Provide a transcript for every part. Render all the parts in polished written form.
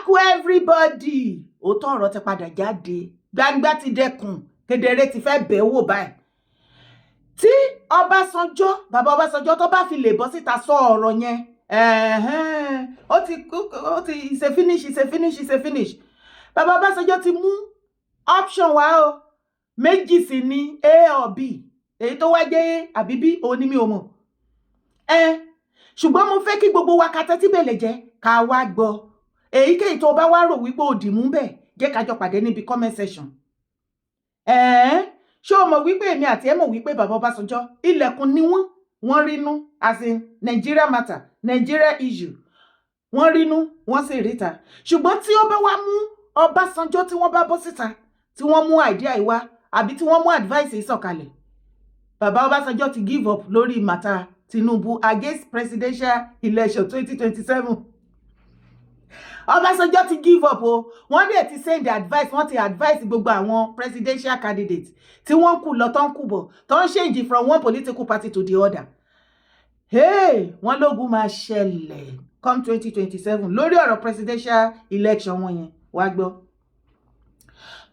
kú everybody. Òótọ́ ọ̀rọ̀ ti padà jáde. Gbangba ti dẹkùn. Kedere ti fẹ́ bẹ̀ wò báyìí. Tí Ọbásanjọ́, bàbá Ọbásanjọ́ tó bá fi lè bọ́ síta sọ ọ̀rọ̀ yẹn. Ó ti is a finish. Bàbá Ọbásanjọ́ ti mú option wá o. Méjì sì ni A or B. Èyí tó wá jẹ́ A àbí B òun ni mi ò mọ̀. Ṣùgbọ́n mo fẹ́ kí gbogbo wa ká tẹ́tí bẹ̀lẹ̀ jẹ́ ká wá gbọ́. Èyíkéyìí tó bá wá rò wípé òdì mú bẹ́ẹ̀ jẹ́ ká jọ pàdé níbi comment section. Ṣé o mọ̀ wípé èmi àti ẹ mọ̀ wípé bàbá Ọbásanjọ́ ilẹ̀kùn ni wọ́n rínú as in Nigeria matter, Nigeria issue. Wọ́n rínú, wọ́n sì ríta. Ṣùgbọ́n tí ó bá wá mú Ọbásanjọ́ tí wọ́n bá bọ́ síta, tí wọ́n mú idea ìwá àbí tí wọ́n mú advice ìsọ̀kalẹ̀. Bàbá Ọbásanjọ́ ti give up lórí matter Tinubu against presidential election 2027. Obasanjo ti give up o. Wọ́n dẹ̀ ti send the advice, wọ́n ti advise gbogbo àwọn presidential candidates tí wọ́n kú lọ tán kú bọ̀, tán change from one political party to the other. Hey, wọ́n lógun máa ṣẹlẹ̀ come 2027 lórí ọ̀rọ̀ presidential election wọn yẹn. Wá gbọ́.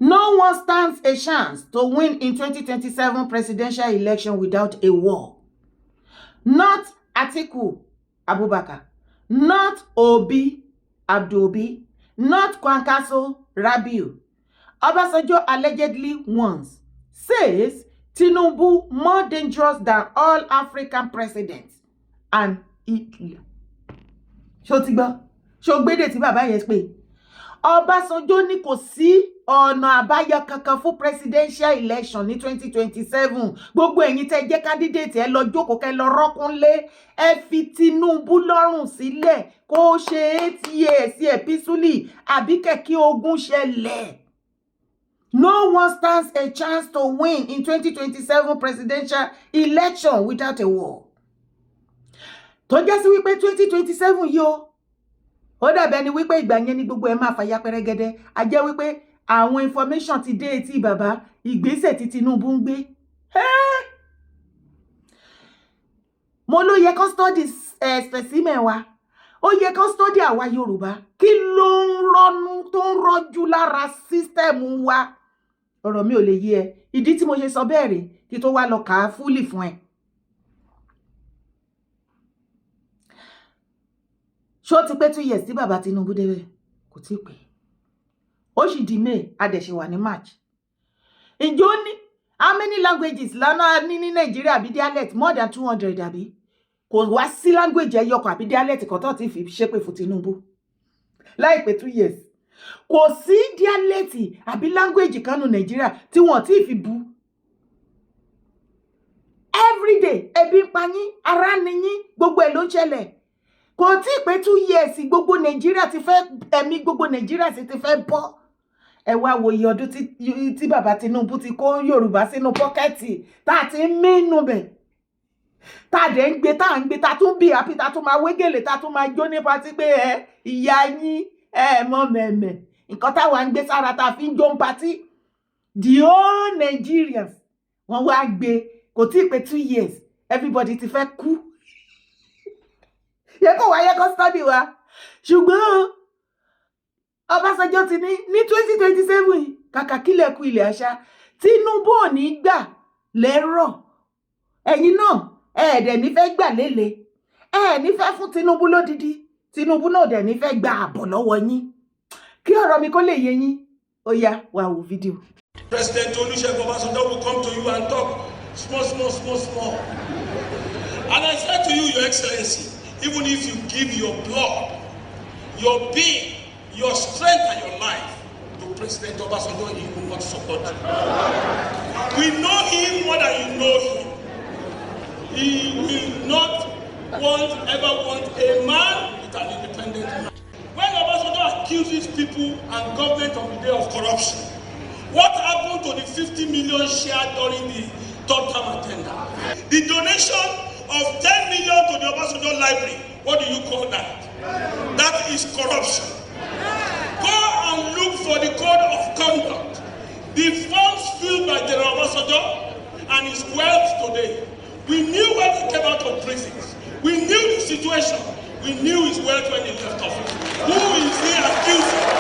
No one stands a chance to win in 2027 presidential election without a war. Not Atiku Abubakar, not Obi Abdobi, not Kwankwaso Rabiu. Obasanjo allegedly once says Tinubu more dangerous than all African presidents and Hitler. Ṣó ti gbọ́? Ṣó gbédè tí bàbá yẹn pé Obasanjo ní kò sí ọ̀nà àbáyọ kankan fún presidential election ní 2027. Gbogbo ẹ̀yin tẹ́ jẹ́ candidate ẹ lọ jókòó kẹ́ lọ rọ́kúnlé, ẹ fi Tinubu lọ́rùn sílẹ̀ kó ṣe 8 years ẹ peacefully àbí kẹ̀kí ogun ṣẹlẹ̀. No one stands a chance to win in 2027 presidential election without a war. Tó jẹ́ sí wípé 2027 yóò ó dàbẹ̀ ni wípé ìgbà yẹn ni gbogbo ẹ máa fàyà pẹ́rẹ́gẹ́dẹ́. A jẹ́ wípé àwọn information ti dé etí bàbá, ìgbésẹ̀ tí Tinubu ń gbé. Mo ló yẹ kó study specimen wa. Ó yẹ kó study àwa Yorùbá. Kí ló ń rọ́nú tó ń rọ́jú lára system wa? Ọ̀rọ̀ mi ò lè yé ẹ. Ìdí tí mo ṣe sọ bẹ́ẹ̀ rèé kí tó wá lọ kà á fúlì fún ẹ. Ṣó ti pé 2 years tí bàbá Tinubu débẹ̀? Kò tí pé. Ó sì di May, a dẹ̀ ṣe wà ní March. Ǹjọ́ ní how many languages lánàá ní Nigeria àbí dialect? More than 200 àbí? Kò wá sí language ẹyọkàn àbí dialect kan tó ti fi ṣépè fún Tinubu. Láìpẹ́ 2 years. Kò sí dialect àbí language kan ní Nigeria tí wọ́n ti fi bú. Every day, ebi ń pa yín, ara ni yín, gbogbo ẹ̀ ló ń ṣẹlẹ̀. Kò tí pé 2 years gbogbo Nigeria ti fẹ́ ẹ̀mí gbogbo Nigeria sì ti fẹ́ bọ́. Ẹ wá wo iye ọdún tí bàbá Tinubu ti kó Yorùbá sínú pọ́kẹ́tì tá ti ń mínú bẹ̀. Tá dẹ̀ ń gbé tá ń gbé tá tún bí happy tá tún máa wégèlè tá tún máa jó ní party pé ìyá yín mọ́ mẹ̀mẹ̀. Nǹkan táwa ń gbé sára tá fi ń jó ń party. The whole Nigerians wọ́n wá gbé kò tí pé 2 years everybody ti fẹ́ kú. Yẹ kó wáyé kó study wa. Ṣùgbọ́n Ọbásanjọ́ ti ní 2027 kàkà kílẹ̀ kú ilẹ̀ àṣà. Tinubu ò ní gbà lẹ́rọ̀. Ẹ̀yin náà ẹ̀ẹ́dẹ̀ ní fẹ́ gbà lélẹ̀. Ní fẹ́ fún Tinubu lódidi. Tinubu náà dẹ̀ ní fẹ́ gba àbọ̀ lọ́wọ́ yín. Kí ọ̀rọ̀ mi kó lè yé yín. Ó yá wá wo fídíò. President Olusegun Obasanjo will come to you and talk small. And I said to you, Your Excellency, even if you give your blood, your being, your strength and your life to President Obasanjo, he will not support you. We know him more than you know him. He will not ever want a man with an independent man. When Obasanjo accuses people and government of the day of corruption, what happened to the 50 million share during the third term agenda? The donation of 10 million to the Obasanjo library, what do you call that? That is corruption. Go and look for the code of conduct. The funds filled by General Obasanjo and his wealth today. We knew when he came out of prison. We knew the situation. We knew his wealth when he left office. Who is he accusing?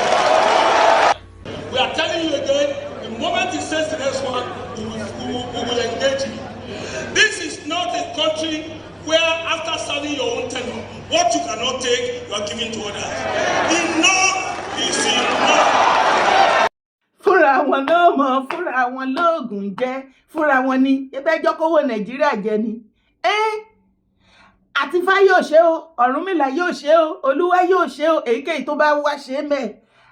wọn lóògùn jẹ fúnra wọn ni ẹbẹ́jọ́ kówó Nàìjíríà jẹ ni àti Fayose o Ọ̀rúnmìlà yóò ṣe o Olúwa yóò ṣe o èyíkéyìí tó bá wá ṣe mẹ́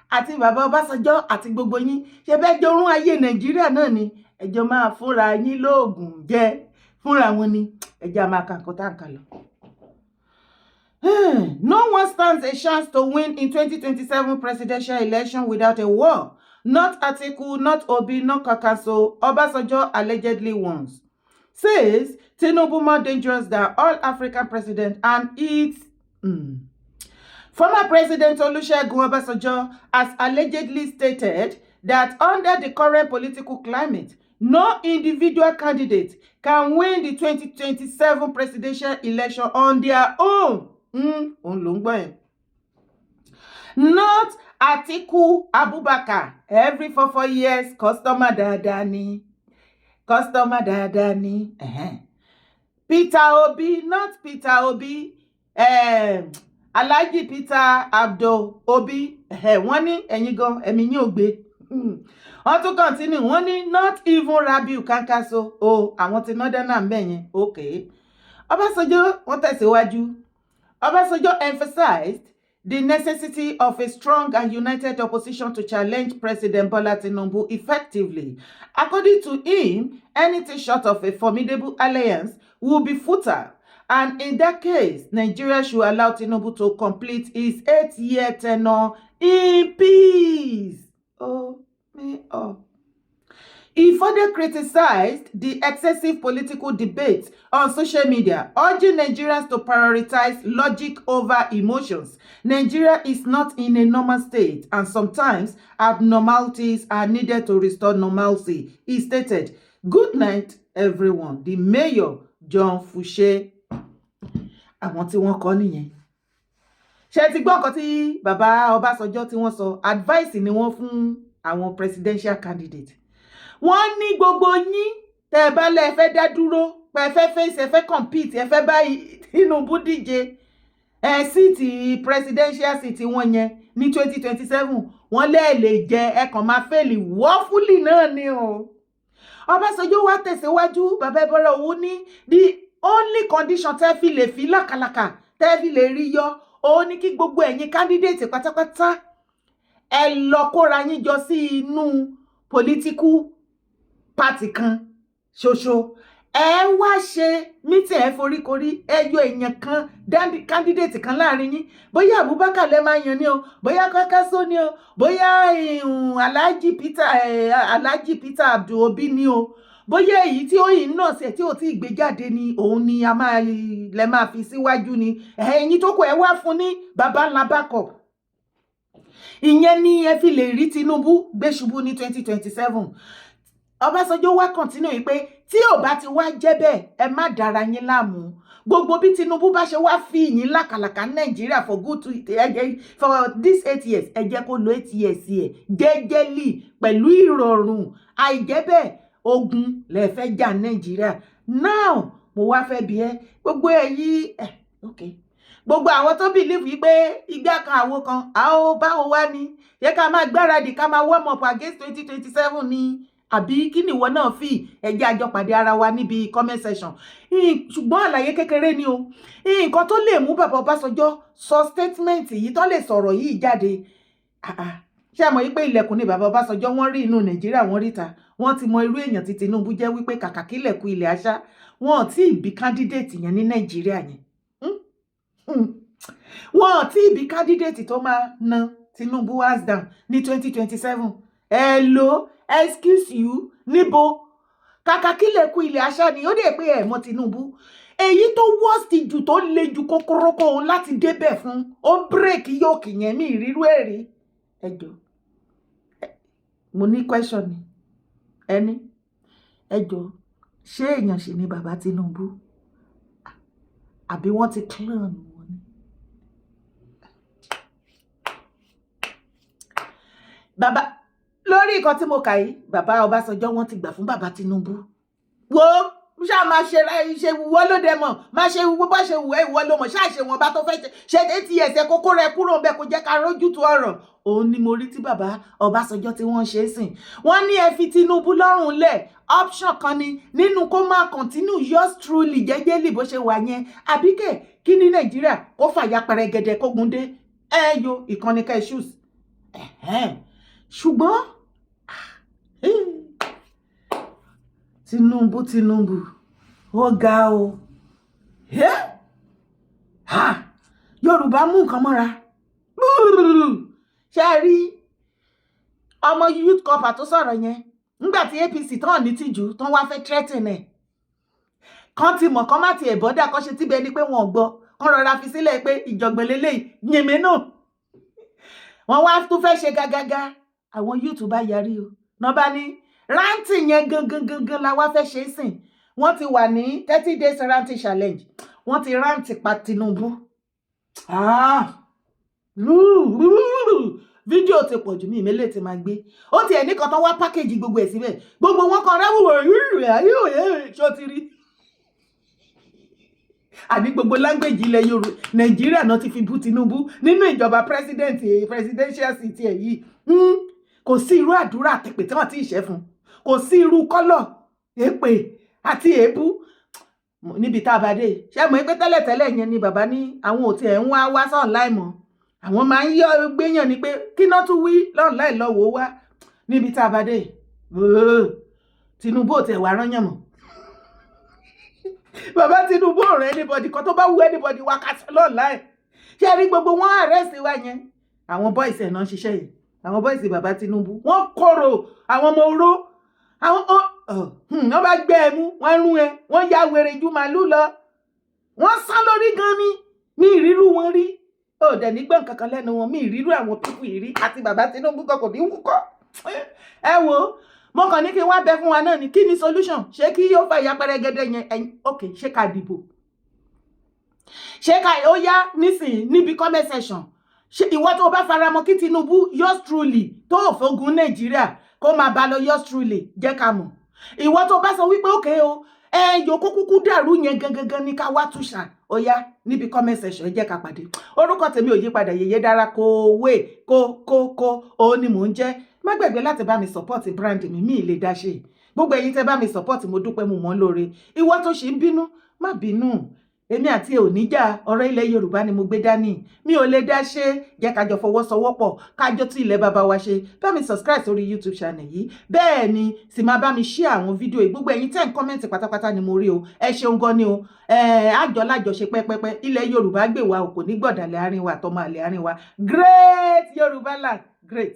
àti bàbá Ọbásanjọ́ àti gbogbo yín ṣẹbẹ́jọ́ rún ayé Nàìjíríà náà ni ẹjọ́ máa fúnra yín lóògùn jẹ fúnra wọn ni ẹjọ́ máa kà nǹkan tá ń kà lọ. No one stands a chance to win in 2027 presidential election without a war. Not Atiku, not Obi, not Kakaso. Obasanjo allegedly wants. Says Tinubu more dangerous than all African presidents and its former President Olusegun Obasanjo has allegedly stated that under the current political climate, no individual candidate can win the 2027 presidential election on their own. Not Atiku Abubakar. Every 4 years, customer dadani. Customer dadani. Peter Obi, not Peter Obi. Alhaji Peter Abdul Obi. Wọ́n ní ẹ̀yin gan ẹ̀mí yín ò gbé. Wọ́n tún continue. Wọ́n ní not even Rabiu Kankaso. Àwọn ti northern náà mbẹ̀ yẹn. Okay. Obasanjo wọ́n tẹ̀síwájú. Obasanjo emphasized the necessity of a strong and united opposition to challenge President Bola Tinubu effectively. According to him, anything short of a formidable alliance will be futile. And in that case, Nigeria should allow Tinubu to complete his 8-year tenure in peace. He further criticized the excessive political debates on social media, urging Nigerians to prioritize logic over emotions. Nigeria is not in a normal state, and sometimes abnormalities are needed to restore normalcy. He stated, "Good night, everyone." The mayor, John Fouché. Àwọn tí wọ́n kọ nìyẹn. Ṣé ti gbọ́ nǹkan tí bàbá Ọbásanjọ́ tí wọ́n sọ? Advice ni wọ́n fún àwọn presidential candidate. Wọ́n ní gbogbo yín tẹ́ bá lẹ fẹ́ dá dúró, pé fẹ́ face, ẹ fẹ́ compete, ẹ fẹ́ bá Tinubu díje. Síìtì presidential seat wọ́n yẹn ní 2027 wọ́n lè jẹ ẹ kàn máa fẹ́lì woefully náà ni o. Ọbásanjọ́ wá tẹ̀síwájú bàbá Bọ́lá Owó ní the only condition tẹ́ fi lè fi lákàlàkà tẹ́ fi lè rí yọ ó ní kí gbogbo ẹ̀yin candidate pátápátá ẹ lọ kóra yín jọ sí inú political party kan ṣoṣo. Ẹ wá ṣe meeting ẹ foríkorí ẹ yọ èèyàn kan candidate kan láàrin yín. Bóyá Abubakar lẹ máa yan ni o, bóyá Kakaso ni o, bóyá Alhaji Peter Abdul Obi ni o. Bóyá èyí tí ó yìn náà ṣe tí ó ti gbé jáde ni òun ni lẹ máa fi síwájú ni. Ẹ̀yin tó kù ẹ wá fún ní baba ńlá backup. Ìyẹn ni ẹ fi lè rí Tinubu gbé ṣubú ní 2027. Ọbásanjọ́ wá continue yìí pé tí ò bá ti wá jẹ́ bẹ́ẹ̀ ẹ má dára yín láàmú. Gbogbo bí Tinubu bá ṣe wá fi yín lákàlàkà Nàìjíríà for this 8 years ẹ jẹ́ kó lo 8 years ẹ̀ jẹ́jẹ́lì pẹ̀lú ìrọ̀rùn. Àìjẹ́ bẹ́ẹ̀ ogun lẹ fẹ́ jà Nàìjíríà. Now mo wá fẹ́ bi ẹ́ gbogbo èyí okay. Gbogbo àwọn tó believe yìí pé igbá kan àwo kan àó báwo wá ni yẹ ká máa gbáradì ká máa warm up against 2027 ni àbí kí ni ìwọ náà fi ẹjẹ́ àjọ pàdé ara wa níbi comment section. Ṣùgbọ́n àlàyé kékeré ni o. Nǹkan tó lè mú bàbá Ọbásanjọ́ sọ statement yìí tó lè sọ̀rọ̀ yìí jáde. Ṣé mọ̀ wípé ilẹ̀kùn ni bàbá Ọbásanjọ́ wọ́n rí inú Nàìjíríà wọ́n ríta. Wọ́n ti mọ irú èèyàn tí Tinubu jẹ́ wípé kàkà kílẹ̀kùn ilẹ̀ àṣà wọn tí ìbí candidate yẹn ní Nàìjíríà yẹn. Wọn tí ìbí candidate tó máa na Tinubu hands down ní 2027. Hello, excuse you, níbo? Kàkà kílẹ̀kùn ilẹ̀ àṣà ni ó dẹ̀ pé ẹ̀ mọ́ Tinubu. Èyí tó worst jù tó le jù kókórókó òun láti débẹ̀ fún ó break yókì yẹn mi ìrírú ẹ̀rí. Ẹjọ́ mo ní question ni ẹni ẹjọ́ ṣé èèyàn ṣì ní bàbá Tinubu àbí wọ́n ti clone wọn ni? Bàbá lórí nǹkan tí mo kà yìí bàbá Ọbásanjọ́ wọ́n ti gbà fún bàbá Tinubu. Wo ṣáà máa ṣe wúwo ló dẹ mọ̀ máa ṣe wúwo bá ṣe wúwo ìwọ ló mọ̀ ṣáà ṣe wọn bá tó fẹ́ ṣe etí ẹsẹ̀ kókó rẹ kúrò bẹ́ẹ̀ kó jẹ́ ká rójútu ọ̀rọ̀. Òun ni mo rí tí bàbá Ọbásanjọ́ tí wọ́n ṣe é sìn. Wọ́n ní ẹ fi Tinubu lọ́rùn lẹ̀ option kan ni nínú kó máa continue yours truly jẹ́jẹ́lì bó ṣe wà yẹn àbíkẹ́ kí ní Nàìjíríà kó fàyà pẹrẹgẹdẹ kógun dé yo ìkànnì kẹ́ṣùs. Ṣùgbọ́n Tinubu ó ga o Yorùbá mú nǹkan mọ́ra ṣe rí ọmọ youth corps tó sọ̀rọ̀ yẹn nígbà tí APC tán ní tìjú tán wá fẹ́ threaten ẹ̀ kan ti mọ̀ kan má ti ẹ̀bọ́dà kan ṣe tíbẹ̀ ni pé wọ́n gbọ́ kan rọra fi sílẹ̀ pé ìjọ̀gbọ̀n lélẹ́yìí yẹ̀mẹ́ náà wọ́n wá tún fẹ́ ṣe gágágá àwọn youth bá yarí o náà bá ní rántí yẹn gangan la wá fẹ́ ṣe é sìn wọ́n ti wà ní 30 days rántí challenge wọ́n ti rántí pa Tinubu fídíò ti pọ̀ jù mí ìmẹ́lẹ̀ ti máa gbé ó ti ẹ̀ nìkan tán wá pákéjì gbogbo ẹ̀ síbẹ̀ gbogbo wọn kan rẹ́wùwọ̀ ṣó ti rí àní gbogbo láńgbèjì ilẹ̀ Yorùbá Nàìjíríà náà ti fi bú Tinubu nínú ìjọba presidential city ẹ̀ yìí kò sí irú àdúrà àtẹ̀pẹ̀ tí wọ́n ti ṣẹ́ fún kò sí irú kọ́lọ̀ èpè àti èébú níbi tá a bá dé ṣé mọ̀ pé tẹ́lẹ̀tẹ́lẹ̀ yẹn ni bàbá ní àwọn òtí ẹ̀ ń wá sọ̀n láì mọ́ àwọn máa ń yọ gbéyàn ni pé kí náà tún wí lọ́run láì lọ́wọ́ wá níbi tá a bá dé Tinubu ò tẹ̀ wá rányàn mọ́ bàbá Tinubu ò rán anybody kan tó bá wù anybody wá ká sọ lọ́run láì ṣé rí gbogbo wọn àrẹ́sì wa yẹn àwọn bọ́ìsì ẹ̀ náà ń ṣiṣẹ́ yìí àwọn bọ́ìsì bàbá Tinubu wọ́n kóró àwọn ọmọ oró àwọn wọ́n bá gbé ẹ mú wọ́n rún ẹ wọ́n ya wèrè ju màálù lọ wọ́n sán lórí gan ni mi ìrírú wọn rí ó dẹ̀ nígbọ̀n kankan lẹ́nu wọn mi ìrírú àwọn pípù ìrí àti bàbá Tinubu kan kò ní wúkọ́ ẹ wo mo kàn ní kí wọ́n bẹ fún wa náà ni kí ni solution ṣé kí yóò fà ya pẹrẹgẹdẹ yẹn ẹyin ok ṣé ká dìbò ṣé ká ó yá nísìnyí níbi comment section ṣé ìwọ tó bá faramọ́ kí Tinubu yours truly tó òfógun Nàìjíríà kó máa bá lọ yours truly jẹ́ ká mọ̀ ìwọ tó bá sọ wípé òkè o yòókù kúkú dàrú yẹn gangan ní ká wá túṣà ó yá níbi comment section jẹ́ ká pàdé orúkọ tèmi ò yí padà Yèyé Dára Kówé kó òun ni mò ń jẹ́ má gbàgbé láti bá mi support brand mi lè dá ṣe gbogbo ẹ̀yin tẹ́ bá mi support mo dúpẹ́ mo mọ̀ lóore ìwọ tó ṣì ń bínú má bínú èmi àti ẹ ò níjà ọ̀rọ̀ ilẹ̀ Yorùbá ni mo gbé dání mi ò lè dá ṣe jẹ́ kájọ fọwọ́sowọ́pọ̀ kájọ tí ilẹ̀ bàbá wa ṣe bá mi subscribe sórí YouTube channel yìí bẹ́ẹ̀ ni sì máa bá mi share àwọn fídíò yìí gbogbo ẹ̀yin tẹ́ ń kọ́mẹ́ǹtì pátápátá ni mo rí o ẹ ṣeun gan ni o àjọ lájọṣe pẹ́pẹ́pẹ́ ilẹ̀ Yorùbá gbè wá o kò ní gbọ̀dàlẹ̀ àárín wa àtọmọ àlẹ̀ àárín wa great Yorùbá land great.